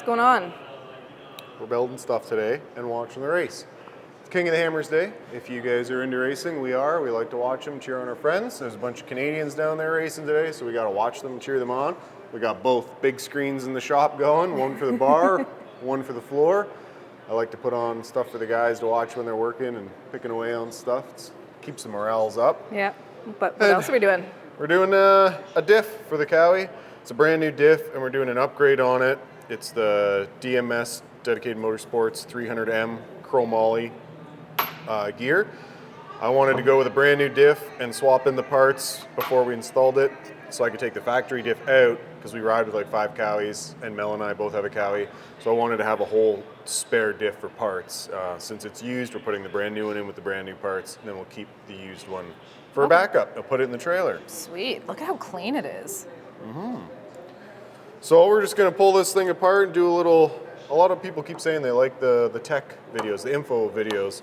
going on? We're building stuff today and watching the race. It's King of the Hammers Day. If you guys are into racing, we are. We like to watch them, cheer on our friends. There's a bunch of Canadians down there racing today, so we got to watch them and cheer them on. We got both big screens in the shop going, one for the bar, one for the floor. I like to put on stuff for the guys to watch when they're working and picking away on stuff. It keeps the morales up. Yeah, but what else are we doing? We're doing a diff for the Cowie. It's a brand new diff, and we're doing an upgrade on it. It's the DMS, Dedicated Motorsports 300M chromoly gear. I wanted to go with a brand new diff and swap in the parts before we installed it so I could take the factory diff out because we ride with like 5 Cowies and Mel and I both have a Cowie. So I wanted to have a whole spare diff for parts. Since it's used, we're putting the brand new one in with the brand new parts, and then we'll keep the used one for a backup. I'll put it in the trailer. Sweet. Look at how clean it is. Mm-hmm. So we're just going to pull this thing apart and do a little. A lot of people keep saying they like the tech videos, the info videos,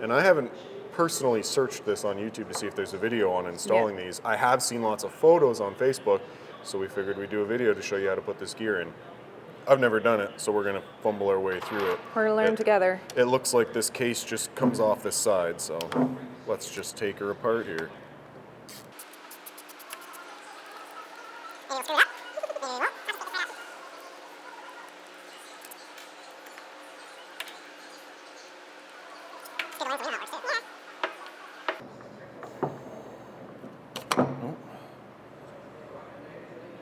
and I haven't personally searched this on YouTube to see if there's a video on installing these. I have seen lots of photos on Facebook, so we figured we'd do a video to show you how to put this gear in. I've never done it, so we're going to fumble our way through it. We're going to learn together. It looks like this case just comes off this side, so let's just take her apart here.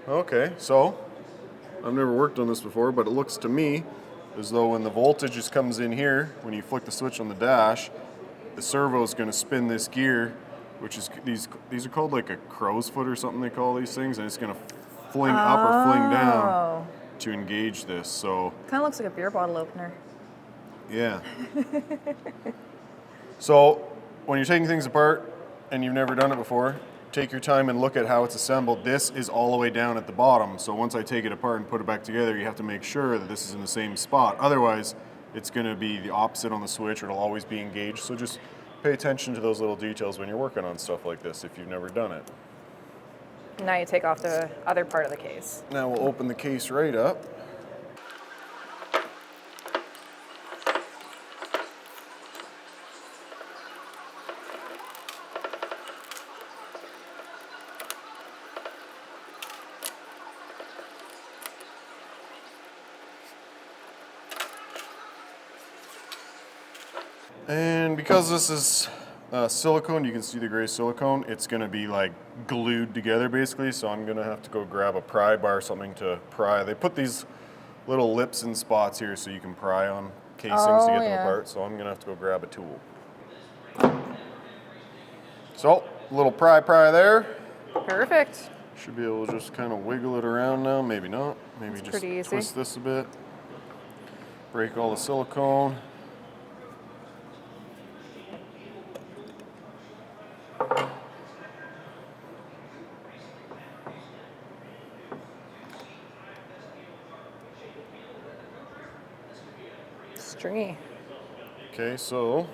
Okay, so I've never worked on this before, but it looks to me as though when the voltage just comes in here, when you flick the switch on the dash, the servo is going to spin this gear, which is these are called like a crow's foot or something they call these things, and it's going to fling up or fling down to engage this. So kind of looks like a beer bottle opener. Yeah. So when you're taking things apart and you've never done it before, take your time and look at how it's assembled. This is all the way down at the bottom, so once I take it apart and put it back together, you have to make sure that this is in the same spot. Otherwise, it's going to be the opposite on the switch, or it'll always be engaged. So just pay attention to those little details when you're working on stuff like this if you've never done it. Now you take off the other part of the case. Now we'll open the case right up. And because this is silicone, you can see the gray silicone, it's going to be like glued together basically, so I'm going to have to go grab a pry bar or something to pry. They put these little lips and spots here so you can pry on casings to get them apart, so I'm going to have to go grab a tool. So, a little pry there. Perfect. Should be able to just kind of wiggle it around now, maybe not. Maybe That's just twist this a bit. Break all the silicone. Stringy. Okay, so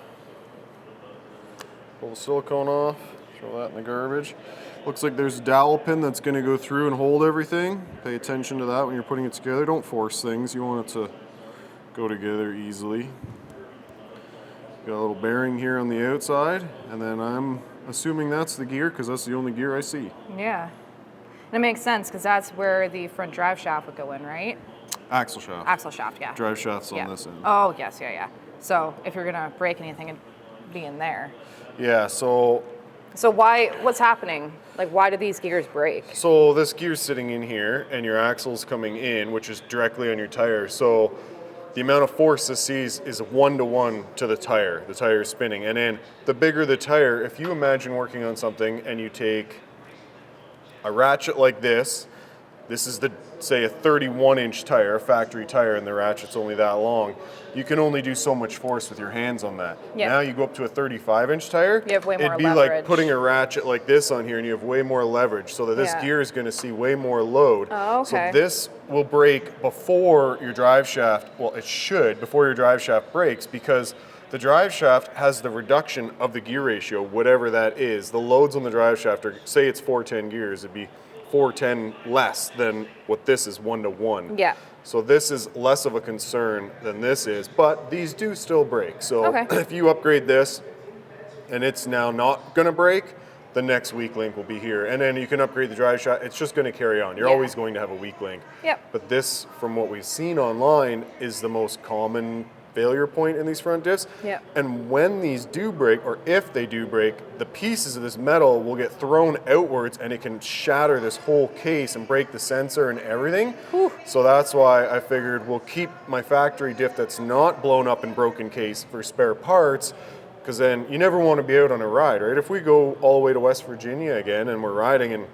pull the silicone off, throw that in the garbage. Looks like there's a dowel pin that's going to go through and hold everything. Pay attention to that when you're putting it together. Don't force things. You want it to go together easily. Got a little bearing here on the outside, and then I'm assuming that's the gear because that's the only gear I see. Yeah. And it makes sense because that's where the front drive shaft would go in, right? Axle shaft. Axle shaft, yeah. Drive shaft's on this end. Oh, yes, yeah. So if you're going to break anything, it'd be in there. Yeah, so what's happening? Like, why do these gears break? So this gear's sitting in here, and your axle's coming in, which is directly on your tire. So the amount of force this sees is 1-to-1 to the tire. The tire is spinning. And then the bigger the tire, if you imagine working on something and you take a ratchet like this is say a 31-inch tire, a factory tire, and the ratchet's only that long. You can only do so much force with your hands on that. Yep. Now you go up to a 35-inch tire, you have way more it'd be leverage. like putting a ratchet like this on here and you have way more leverage, so that this gear is going to see way more load. Oh, okay. So this will break before your drive shaft, well it should, before your drive shaft breaks, because the drive shaft has the reduction of the gear ratio, whatever that is. The loads on the drive shaft are, say it's 410 gears, it'd be 410 less than what this is 1-to-1. Yeah. So this is less of a concern than this is, but these do still break. So Okay. if you upgrade this and it's now not gonna break, the next weak link will be here. And then you can upgrade the drive shaft. It's just gonna carry on. You're Yeah. always going to have a weak link. Yep. But this, from what we've seen online, is the most common failure point in these front diffs. Yep. And when these do break, or if they do break, the pieces of this metal will get thrown outwards and it can shatter this whole case and break the sensor and everything. Whew. So that's why I figured we'll keep my factory diff that's not blown up and broken case for spare parts, because then you never want to be out on a ride, right? If we go all the way to West Virginia again and we're riding and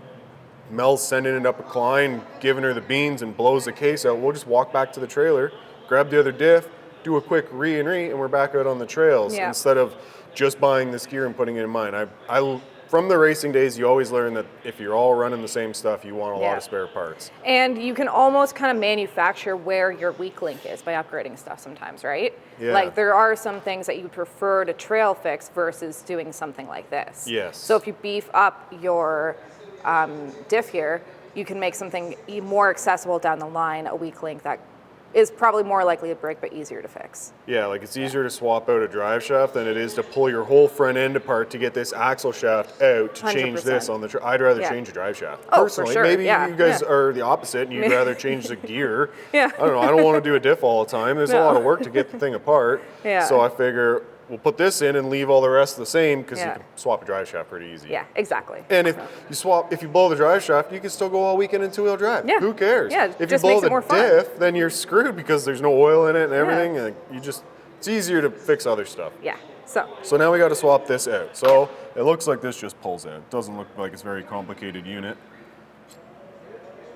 Mel's sending it up a climb, giving her the beans and blows the case out, we'll just walk back to the trailer, grab the other diff, do a quick re, and we're back out on the trails, Yeah. instead of just buying this gear and putting it in mine. I from the racing days, you always learn that if you're all running the same stuff, you want a lot Yeah. of spare parts. And you can almost kind of manufacture where your weak link is by upgrading stuff sometimes, right? Yeah. Like there are some things that you would prefer to trail fix versus doing something like this. Yes. So if you beef up your diff here, you can make something more accessible down the line, a weak link that is probably more likely to break but easier to fix. Yeah, like it's easier to swap out a drive shaft than it is to pull your whole front end apart to get this axle shaft out to change this 100%. on the I'd rather Yeah. change a drive shaft. Oh, for Personally, sure, maybe yeah, you guys yeah. are the opposite and you'd rather change the gear. Yeah. I don't know, I don't want to do a diff all the time. There's a No. lot of work to get the thing apart. Yeah. So I figure we'll put this in and leave all the rest the same, because Yeah. you can swap a drive shaft pretty easy. Yeah, exactly. And if you blow the drive shaft, you can still go all weekend in two-wheel drive. Yeah. Who cares? Yeah, If just you blow makes it the more fun. diff, then you're screwed because there's no oil in it and everything. And it's easier to fix other stuff. Yeah. So So now we got to swap this out. So it looks like this just pulls out. It doesn't look like it's a very complicated unit.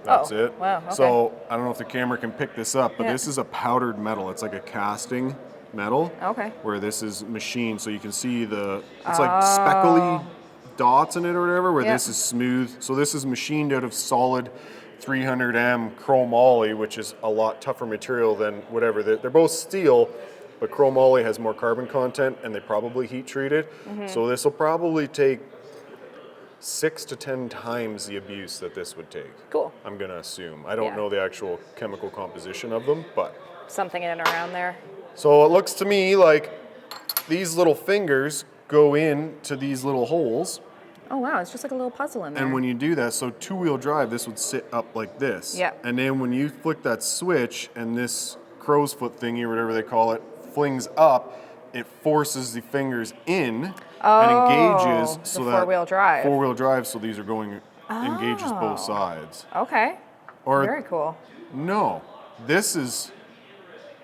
That's it. Wow, okay. So I don't know if the camera can pick this up, but Yeah. this is a powdered metal. It's like a casting metal. Okay. Where this is machined, so you can see it's like speckly dots in it or whatever, where Yeah. this is smooth. So this is machined out of solid 300M chromoly, which is a lot tougher material than whatever. They're both steel, but chromoly has more carbon content and they probably heat treated. Mm-hmm. So this will probably take 6 to 10 times the abuse that this would take. cool. I'm gonna assume. I don't Yeah. know the actual chemical composition of them, but. Something in and around there. So it looks to me like these little fingers go into these little holes. Oh wow, it's just like a little puzzle in there. And when you do that, so two-wheel drive, this would sit up like this. Yeah. And then when you flick that switch and this crow's foot thingy or whatever they call it flings up, it forces the fingers in and engages the so that four-wheel drive. Four-wheel drive, so these are going engages both sides. Okay. Or Very cool. no, this is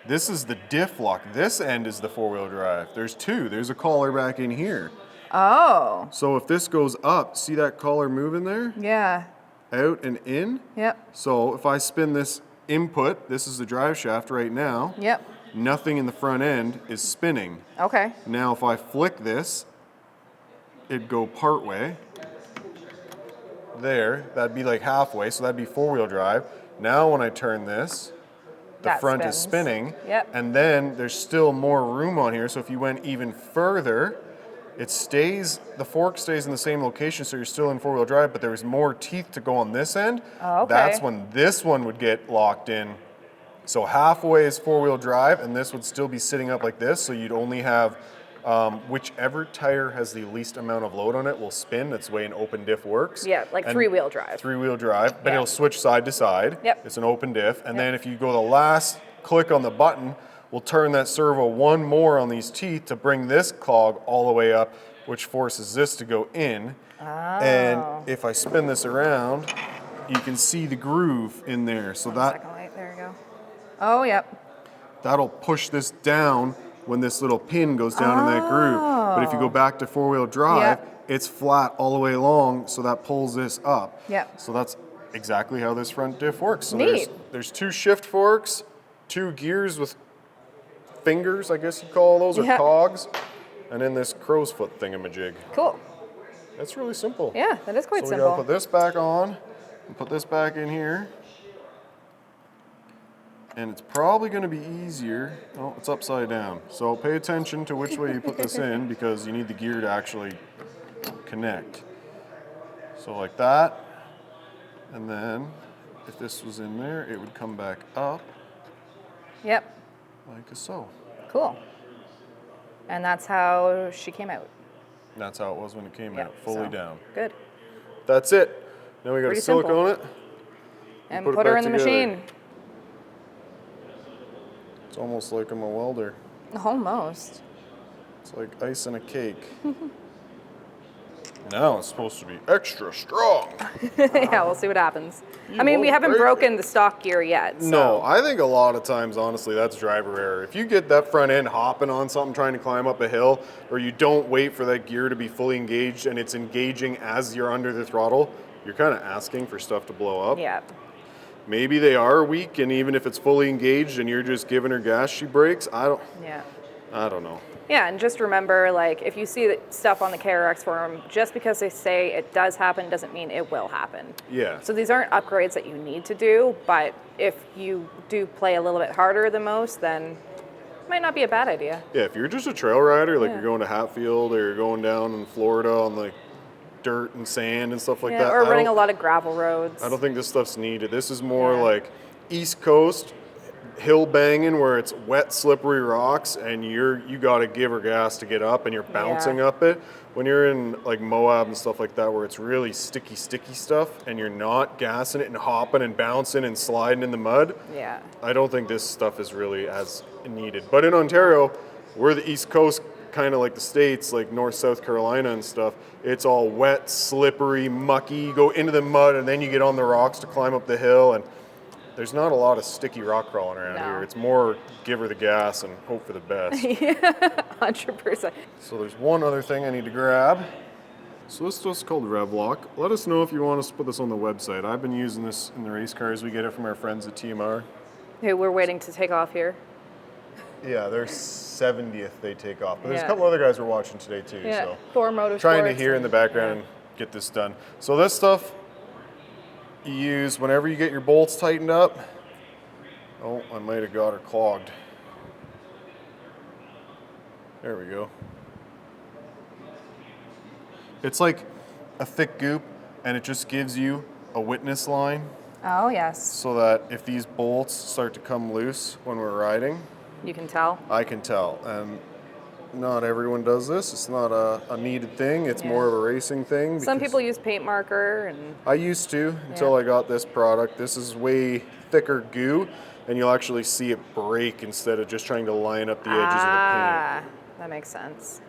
the diff lock. This end is the four-wheel drive. There's two. There's a collar back in here. Oh. So if this goes up, see that collar moving there? Yeah. Out and in? Yep. So if I spin this input, this is the drive shaft right now, Yep. nothing in the front end is spinning. Okay. Now if I flick this, it'd go part way. There, that'd be like halfway, so that'd be four-wheel drive. Now when I turn this, the That front is spins. spinning. Yep. And then there's still more room on here, so if you went even further, the fork stays in the same location, so you're still in four-wheel drive, but there's more teeth to go on this end. Oh, okay. That's when this one would get locked in. So halfway is four-wheel drive, and this would still be sitting up like this, so you'd only have whichever tire has the least amount of load on it will spin. That's the way an open diff works. Yeah, like And three-wheel drive. Three-wheel drive, but Yeah. it'll switch side to side. Yep. It's an open diff. And Yep. then if you go the last click on the button, we'll turn that servo one more on these teeth to bring this cog all the way up, which forces this to go in. Oh. And if I spin this around, you can see the groove in there. So Second light, there you go. Oh, yep. that'll push this down when this little pin goes down in that groove. But if you go back to four-wheel drive, Yep. it's flat all the way along, so that pulls this up. Yep. So that's exactly how this front diff works. So Neat. there's two shift forks, two gears with fingers, I guess you'd call those, or Yep. cogs, and then this crow's foot thingamajig. Cool. That's really simple. Yeah, that is quite So we simple. gotta put this back on, and put this back in here. And it's probably going to be easier. Oh, it's upside down. So pay attention to which way you put this in, because you need the gear to actually connect. So like that. And then if this was in there, it would come back up Yep. like so. Cool. And that's how she came out. And that's how it was when it came Yep, out, fully so, down. Good. That's it. Now we got to Pretty simple. silicone it. And put it put her back in the together. machine. It's almost like I'm a welder. Almost. It's like ice in a cake. Now it's supposed to be extra strong. Yeah, we'll see what happens. You I mean, we won't haven't break broken the stock gear yet. So. No, I think a lot of times, honestly, that's driver error. If you get that front end hopping on something trying to climb up a hill, or you don't wait for that gear to be fully engaged and it's engaging as you're under the throttle, you're kind of asking for stuff to blow up. Yeah. Maybe they are weak, and even if it's fully engaged and you're just giving her gas, she breaks. I don't know. Yeah, and just remember, like, if you see that stuff on the KRX forum, just because they say it does happen doesn't mean it will happen. Yeah. So these aren't upgrades that you need to do, but if you do play a little bit harder than most, then it might not be a bad idea. Yeah, if you're just a trail rider, like Yeah. you're going to Hatfield or you're going down in Florida on like dirt and sand and stuff like that. Or running a lot of gravel roads. I don't think this stuff's needed. This is more Yeah. like East Coast hill banging where it's wet, slippery rocks, and you got to give her gas to get up, and you're bouncing up it. When you're in like Moab and stuff like that, where it's really sticky stuff, and you're not gassing it and hopping and bouncing and sliding in the mud, Yeah. I don't think this stuff is really as needed. But in Ontario, we're the East Coast, kind of like the States, like North, South Carolina and stuff. It's all wet, slippery, mucky. You go into the mud, and then you get on the rocks to climb up the hill, and there's not a lot of sticky rock crawling around No. here. It's more give her the gas and hope for the best. 100%. So there's one other thing I need to grab. So this stuff's called Revlock. Let us know if you want us to put this on the website. I've been using this in the race cars. We get it from our friends at TMR. Hey, we're waiting to take off here. Yeah, their 70th they take off. But there's a Yeah. couple other guys we're watching today too. Yeah. So Thor Motorsports. trying to hear in and- the background and get this done. So this stuff you use whenever you get your bolts tightened up. Oh, I might have got her clogged. There we go. It's like a thick goop, and it just gives you a witness line Oh, yes. so that if these bolts start to come loose when we're riding, You can tell. I can tell. And not everyone does this. It's not a needed thing. It's Yeah. more of a racing thing. Some because people use paint marker and I used to until I got this product. This is way thicker goo, and you'll actually see it break instead of just trying to line up the edges of the paint. That makes sense.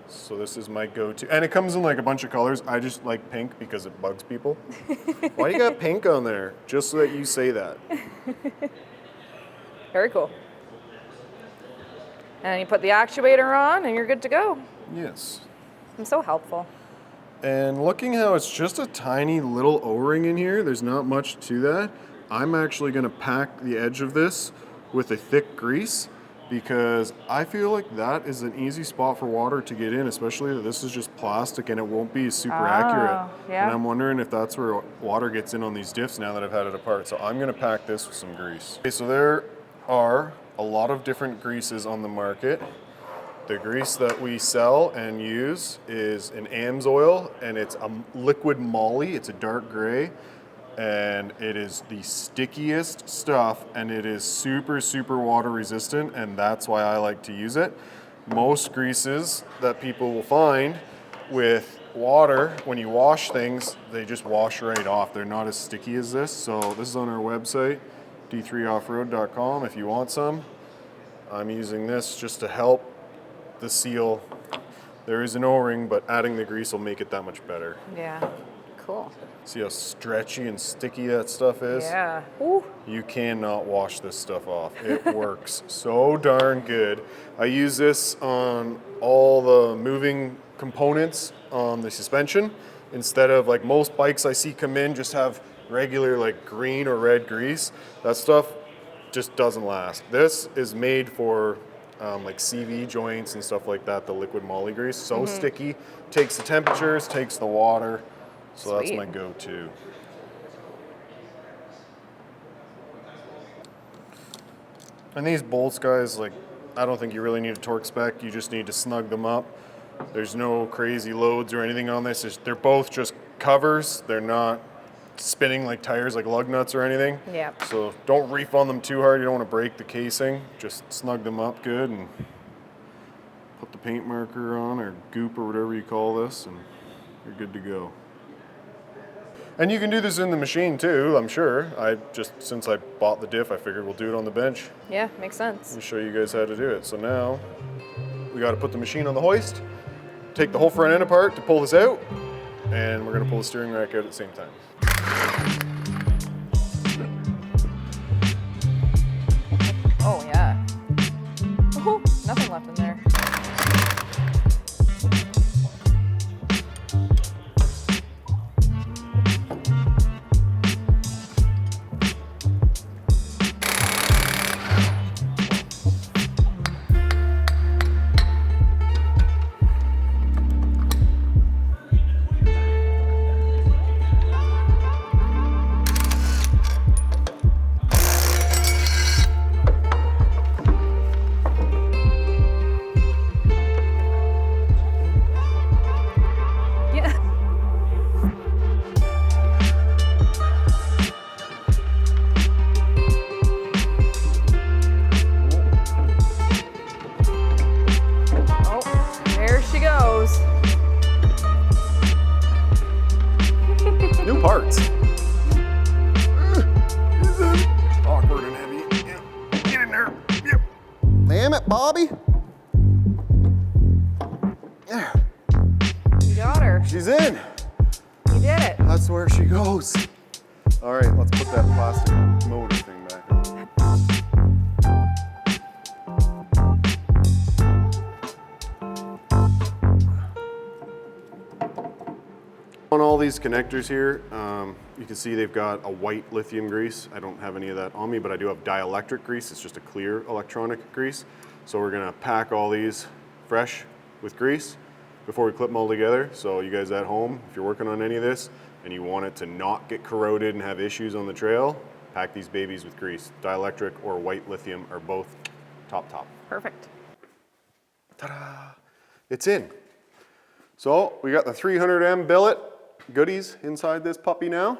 So this is my go-to. And it comes in like a bunch of colors. I just like pink because it bugs people. Why you got pink on there? Just so that you say that. Very cool. And you put the actuator on and you're good to go. Yes. I'm so helpful. And looking how it's just a tiny little O-ring in here, there's not much to that. I'm actually going to pack the edge of this with a thick grease because I feel like that is an easy spot for water to get in, especially that this is just plastic and it won't be super accurate. yeah. And I'm wondering if that's where water gets in on these diffs now that I've had it apart. So I'm going to pack this with some grease. Okay, so there are a lot of different greases on the market. The grease that we sell and use is an AMS and it's a liquid moly. It's a dark gray, and it is the stickiest stuff, and it is super, super water resistant, and that's why I like to use it. Most greases that people will find with water, when you wash things, they just wash right off. They're not as sticky as this. So this is on our website, d3offroad.com, if you want some. I'm using this just to help the seal. There is an O-ring, but adding the grease will make it that much better. Yeah. Cool. See how stretchy and sticky that stuff is? Yeah. Ooh. You cannot wash this stuff off. It works so darn good. I use this on all the moving components on the suspension. Instead of like most bikes I see come in just have regular like green or red grease. That stuff just doesn't last. This is made for like CV joints and stuff like that, the liquid moly grease. So sticky, takes the temperatures, takes the water. So Sweet. that's my go-to. And these bolts, guys, like, I don't think you really need a torque spec. You just need to snug them up. There's no crazy loads or anything on this. They're both just covers. They're not spinning like tires, like lug nuts or anything. Yeah. So don't reef on them too hard. You don't want to break the casing. Just snug them up good and put the paint marker on or goop or whatever you call this, and you're good to go. And you can do this in the machine too, I'm sure. Since I bought the diff, I figured we'll do it on the bench. Yeah, makes sense. Let me show you guys how to do it. So now we got to put the machine on the hoist, take the whole front end apart to pull this out, and we're going to pull the steering rack out at the same time. Oh yeah. Oh, nothing left in there. New parts. Awkward and heavy. Yeah. Get in there. Yep. Damn it, Bobby. Yeah. You got her. She's in. You did it. That's where she goes. All right, let's put that plastic motor thing back on. On all these connectors here, you can see they've got a white lithium grease. I don't have any of that on me, but I do have dielectric grease. It's just a clear electronic grease. So we're gonna pack all these fresh with grease before we clip them all together. So you guys at home, if you're working on any of this and you want it to not get corroded and have issues on the trail, pack these babies with grease. Dielectric or white lithium are both top. Perfect. Ta-da! It's in. So we got the 300M billet goodies inside this puppy now.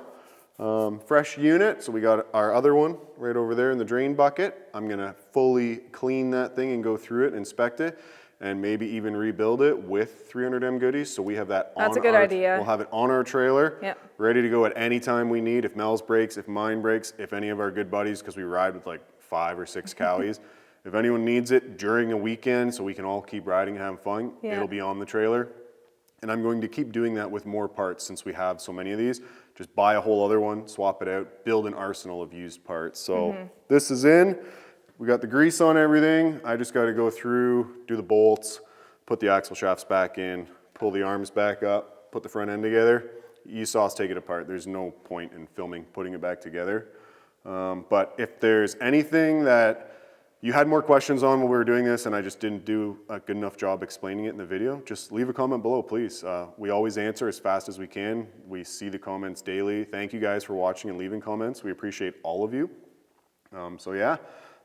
Fresh unit, so we got our other one right over there in the drain bucket. I'm gonna fully clean that thing and go through it, inspect it, and maybe even rebuild it with 300M goodies. So we have that on That's a good idea. We'll have it on our trailer, Yep. ready to go at any time we need. If Mel's breaks, if mine breaks, if any of our good buddies, because we ride with like 5 or 6 cowies, if anyone needs it during a weekend so we can all keep riding and having fun, Yeah. it'll be on the trailer. And I'm going to keep doing that with more parts since we have so many of these. Just buy a whole other one, swap it out, build an arsenal of used parts. So this is in. We got the grease on everything. I just got to go through, do the bolts, put the axle shafts back in, pull the arms back up, put the front end together. You saw us take it apart. There's no point in filming putting it back together. But if there's anything that you had more questions on when we were doing this and I just didn't do a good enough job explaining it in the video, just leave a comment below, please. We always answer as fast as we can. We see the comments daily. Thank you guys for watching and leaving comments. We appreciate all of you. So yeah,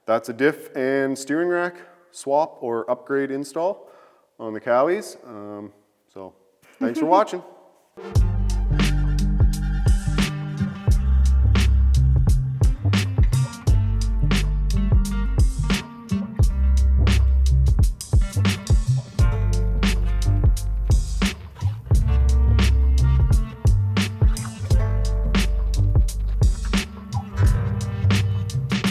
that's a diff and steering rack swap or upgrade install on the Cowies. So thanks for watching.